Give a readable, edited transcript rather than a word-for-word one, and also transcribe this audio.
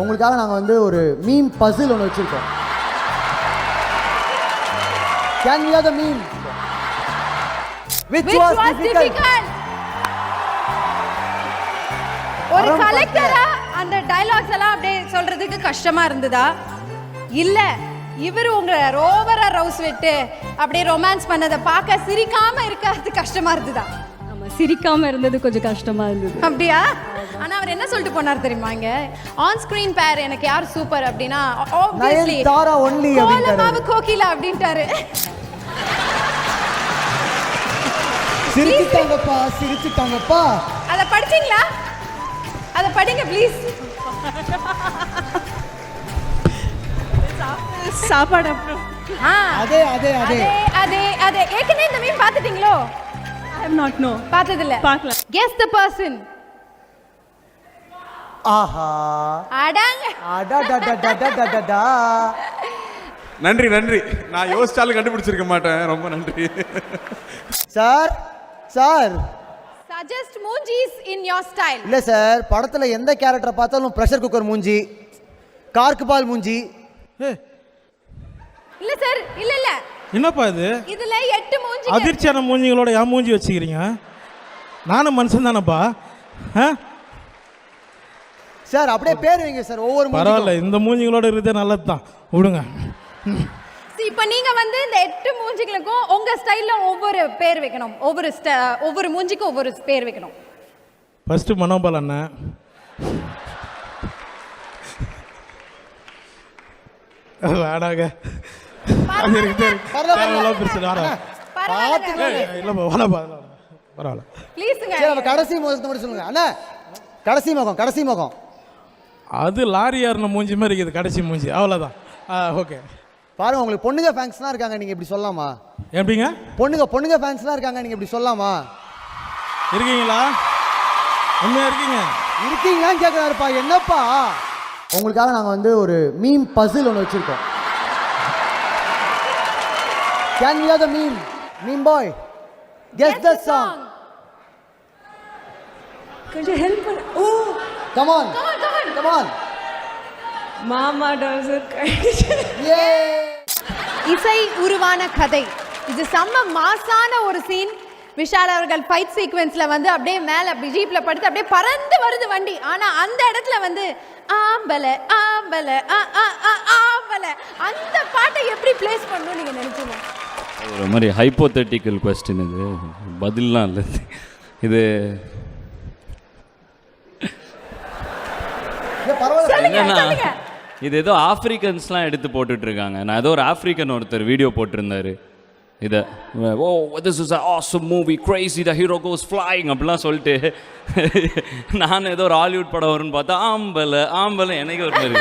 உங்களுக்காக நாங்கள் வந்து ஒரு மீம் பசில் ஒன்று வச்சுருக்கோம். Can we have the meme? Which was difficult? ஒரு கலெக்டரா அந்த டயலாக்ஸ் எல்லாம் அப்படியே சொல்றதுக்கு கஷ்டமா இருந்ததா இல்ல இவர் உங்க ரோவரா ரவுஸ் விட்டு அப்படியே ரொமான்ஸ் பண்ணதை பார்க்க சிரிக்காம இருக்கிறது கஷ்டமா இருந்ததா? ஆமா, சிரிக்காம இருந்தது கொஞ்சம் கஷ்டமா இருந்தது. அப்படியா? ஆனா அவர் என்ன சொல்லிட்டு போனார் தெரியுமா? இங்க ஆன் ஸ்கிரீன் பேர் எனக்கு யார் சூப்பர் அப்படின்னா ஆப்வியஸ்லி நயன்தாரா ஒன்லி கோலமாவு கோகிலா அப்படின்ட்டாரு. சிரிச்சுட்டாங்கப்பா. அத படிச்சீங்களா? அத படிங்க ப்ளீஸ். சாப்பாடு அப்புறம் அதே அதே அதே அதே அதே ஏற்கனவே இந்த மீம் பார்த்துட்டீங்களோ? I am not no. பார்த்தது இல்ல. பார்க்கல. Guess the person. ஆஹா அடங்க அடடடடடடடடா. நன்றி நன்றி. நான் யோசிச்சாலும் கண்டுபிடிச்சிருக்க மாட்டேன். ரொம்ப நன்றி sir. Sir suggest மூஞ்சிஸ் in your style. இல்ல சார், படத்துல எந்த கேரக்டரை பார்த்தாலும் பிரஷர் குக்கர் மூஞ்சி, கார்க்கு பால் மூஞ்சி. இல்ல சார், இல்ல இல்ல. என்னப்பா இது? இதுல 8 மூஞ்சி. அதிர்ச்சியான மூஞ்சிகளோட ஏன் மூஞ்சி வச்சுக்கிறீங்க? நானும் மனுஷன் தானப்பா. சார் அப்படியே பேர் வைங்க சார். ஒவ்வொரு பரவாயில்ல, இந்த மூஞ்சிகளோட இருக்கிறதே நல்லது தான், விடுங்க. இப்போ நீங்க வந்து இந்த 8 மூஞ்சிகளுக்கும் உங்க ஸ்டைல்ல ஒவ்வொரு பேர் வைக்கணும். ஒவ்வொரு மூஞ்சிக்கும் ஒவ்வொரு பேர் வைக்கணும். ஃபர்ஸ்ட் மனோபால் அண்ணன், வேடாங்க கடைசி முகத்தை மட்டும் சொல்லுங்க அண்ணா. கடைசி முகம், கடைசி முகம். அது லாரி ஏறின மூஞ்சி மாதிரி இருக்குது கடைசி மூஞ்சி, அவ்வளோதான். ஓகே பாருங்க, உங்களுக்கு பொண்ணுங்க ஃபேன்ஸ்லாம் இருக்காங்க, நீங்க இப்படி சொல்லலாமா? எப்படிங்க? பொண்ணுங்க ஃபேன்ஸ்லாம் இருக்காங்க, நீங்க இப்படி சொல்லலாமா? இருக்கீங்களா? உண்மையா இருக்கீங்க? இருக்கீங்களான்னு கேட்குறாருப்பா. என்னப்பா? உங்களுக்காக நாங்கள் வந்து ஒரு மீம் பசில் ஒன்று வச்சுருக்கோம். Can we have the meme? Meme boy. Guess the song. கொஞ்சம் ஹெல்ப் பண்ணு. ஓ, Come on. Come on. மாமா டவுசர். இசை உருவான கதை. இது செம்ம மாசான ஒரு சீன். விஷால் அவர்கள் ஃபைட் சீக்வென்ஸ்ல வந்து அப்படியே மேல ஜீப்ல படுத்து அப்படியே பறந்து வருது வண்டி. ஆனா அந்த இடத்துல வந்து ஆம்பல ஆம்பல ஆம்பல அந்த பாட்டை எப்படி பிளேஸ் பண்ணணும் நீங்க நினைச்சீங்க? ஒரு மாதிரி ஹைப்போதெட்டிக்கல் கொஸ்டின் இது, பதில்லாம் இல்லை இது. என்னன்னா இது ஏதோ ஆப்பிரிக்கன்ஸ்லாம் எடுத்து போட்டுட்டு இருக்காங்க. நான் ஏதோ ஒரு ஆப்பிரிக்கன் ஒருத்தர் வீடியோ போட்டிருந்தாரு இதை, oh this is awesome movie, crazy, the hero goes flying அப்படிலாம் சொல்லிட்டு நான் ஏதோ ஒரு ஹாலிவுட் படம் வரும்னு பார்த்தா ஆம்பலை ஆம்பலை எனக்கு ஒரு மாதிரி